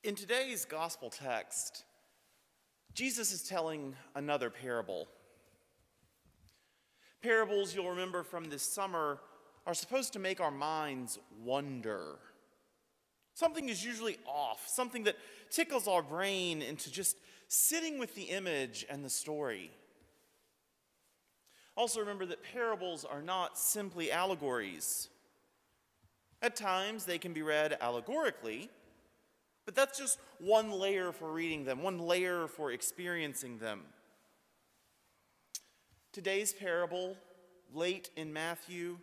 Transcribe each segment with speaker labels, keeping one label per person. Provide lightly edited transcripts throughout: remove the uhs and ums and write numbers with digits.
Speaker 1: In today's gospel text, Jesus is telling another parable. Parables, you'll remember from this summer, are supposed to make our minds wonder. Something is usually off, something that tickles our brain into just sitting with the image and the story. Also remember that parables are not simply allegories. At times they can be read allegorically, but that's just one layer for reading them, one layer for experiencing them. Today's parable, late in Matthew,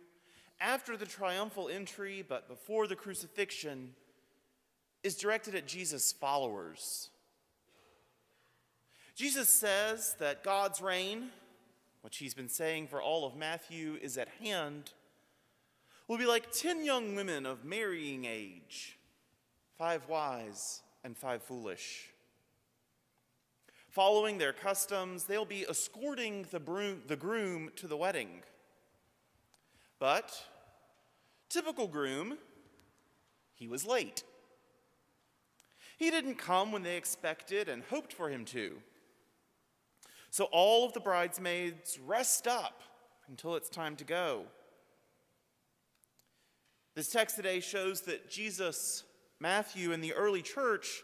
Speaker 1: after the triumphal entry but before the crucifixion, is directed at Jesus' followers. Jesus says that God's reign, which he's been saying for all of Matthew, is at hand, will be like 10 young women of marrying age, 5 wise and 5 foolish. Following their customs, they'll be escorting the groom to the wedding. But, typical groom, he was late. He didn't come when they expected and hoped for him to. So all of the bridesmaids rest up until it's time to go. This text today shows that Jesus, Matthew, and the early church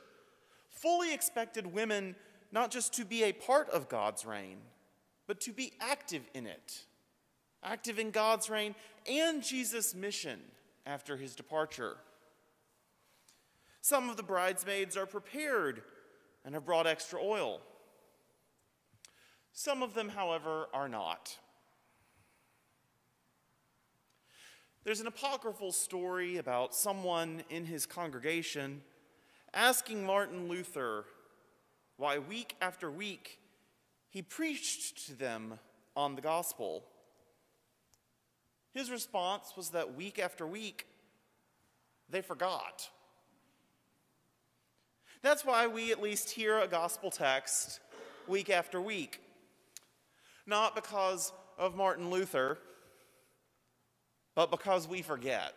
Speaker 1: fully expected women not just to be a part of God's reign, but to be active in it, active in God's reign and Jesus' mission after his departure. Some of the bridesmaids are prepared and have brought extra oil. Some of them, however, are not. There's an apocryphal story about someone in his congregation asking Martin Luther why week after week he preached to them on the gospel. His response was that week after week they forgot. That's why we at least hear a gospel text week after week. Not because of Martin Luther, but because we forget.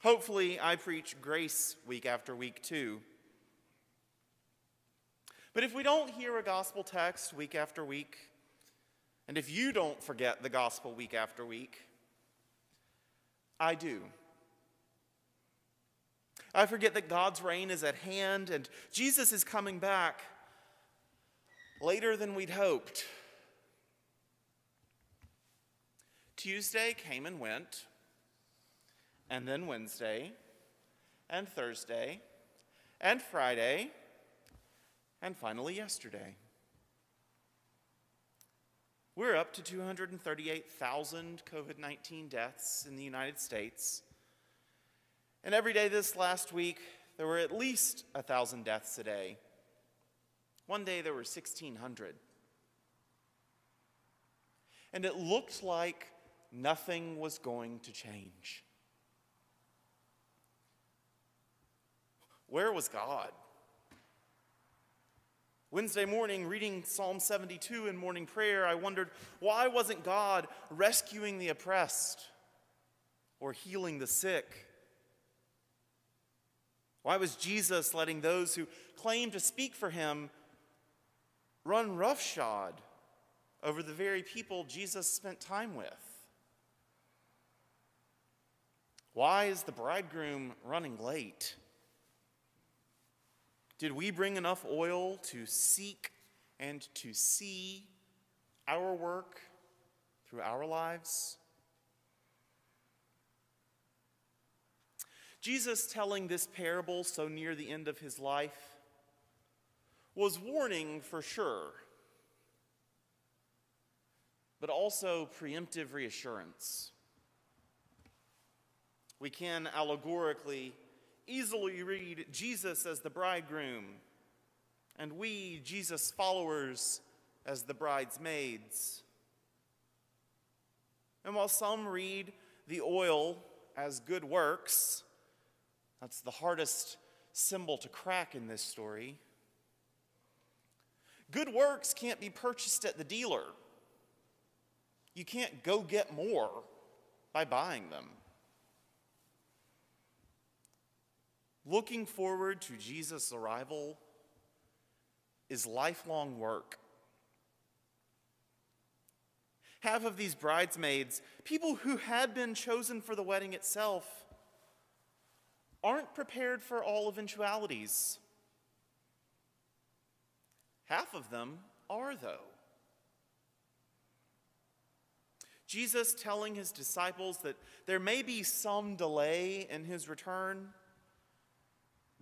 Speaker 1: Hopefully, I preach grace week after week too. But if we don't hear a gospel text week after week, and if you don't forget the gospel week after week, I do. I forget that God's reign is at hand and Jesus is coming back later than we'd hoped. Tuesday came and went, and then Wednesday, and Thursday, and Friday, and finally yesterday. We're up to 238,000 COVID-19 deaths in the United States. And every day this last week, there were at least 1,000 deaths a day. One day there were 1,600. And it looked like nothing was going to change. Where was God? Wednesday morning, reading Psalm 72 in morning prayer, I wondered, why wasn't God rescuing the oppressed or healing the sick? Why was Jesus letting those who claimed to speak for him run roughshod over the very people Jesus spent time with? Why is the bridegroom running late? Did we bring enough oil to seek and to see our work through our lives? Jesus telling this parable so near the end of his life was warning for sure, but also preemptive reassurance. We can allegorically easily read Jesus as the bridegroom, and we, Jesus' followers, as the bridesmaids. And while some read the oil as good works, that's the hardest symbol to crack in this story. Good works can't be purchased at the dealer. You can't go get more by buying them. looking forward to Jesus' arrival is lifelong work. Half of these bridesmaids, people who had been chosen for the wedding itself, aren't prepared for all eventualities. Half of them are, though. Jesus telling his disciples that there may be some delay in his return,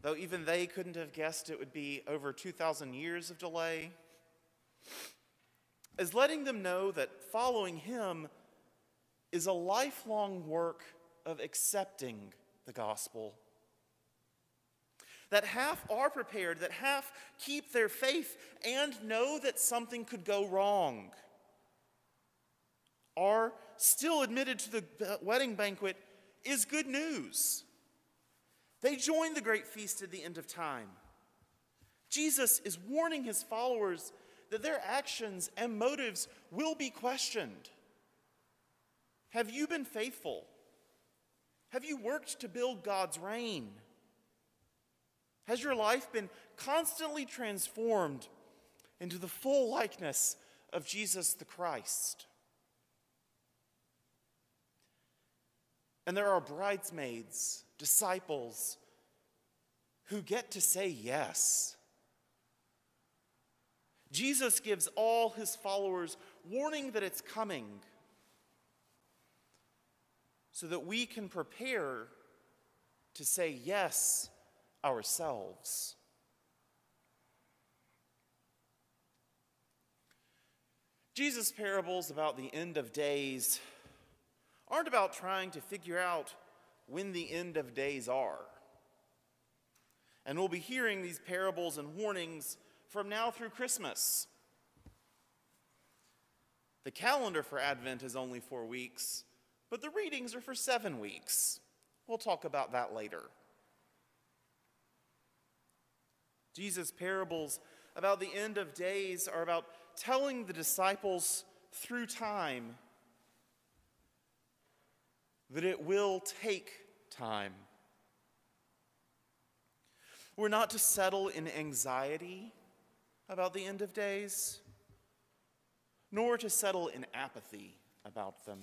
Speaker 1: though even they couldn't have guessed it would be over 2,000 years of delay, is letting them know that following him is a lifelong work of accepting the gospel. That half are prepared, that half keep their faith and know that something could go wrong, are still admitted to the wedding banquet is good news. They join the great feast at the end of time. Jesus is warning his followers that their actions and motives will be questioned. Have you been faithful? Have you worked to build God's reign? Has your life been constantly transformed into the full likeness of Jesus the Christ? And there are bridesmaids, disciples, who get to say yes. Jesus gives all his followers warning that it's coming so that we can prepare to say yes ourselves. Jesus' parables about the end of days aren't about trying to figure out when the end of days are. And we'll be hearing these parables and warnings from now through Christmas. The calendar for Advent is only 4 weeks, but the readings are for 7 weeks. We'll talk about that later. Jesus' parables about the end of days are about telling the disciples through time that it will take time. We're not to settle in anxiety about the end of days, nor to settle in apathy about them,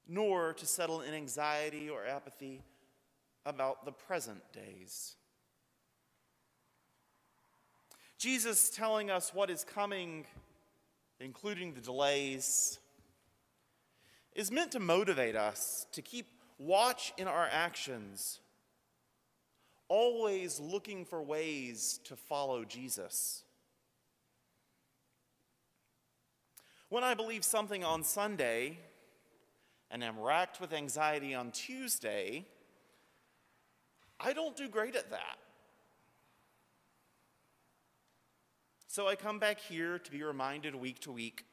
Speaker 1: nor to settle in anxiety or apathy about the present days. Jesus telling us what is coming, including the delays, is meant to motivate us to keep watch in our actions, always looking for ways to follow Jesus. When I believe something on Sunday and am racked with anxiety on Tuesday, I don't do great at that. So I come back here to be reminded week to week.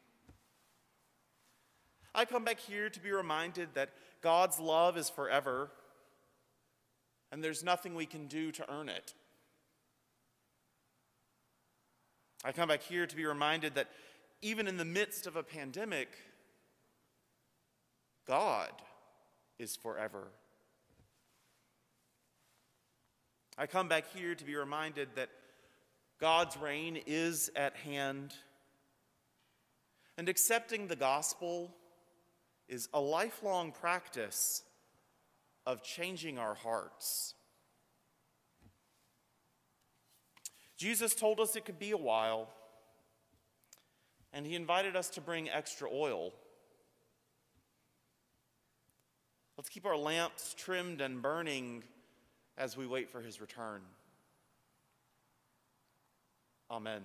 Speaker 1: I come back here to be reminded that God's love is forever, and there's nothing we can do to earn it. I come back here to be reminded that even in the midst of a pandemic, God is forever. I come back here to be reminded that God's reign is at hand, and accepting the gospel is a lifelong practice of changing our hearts. Jesus told us it could be a while, and he invited us to bring extra oil. Let's keep our lamps trimmed and burning as we wait for his return. Amen.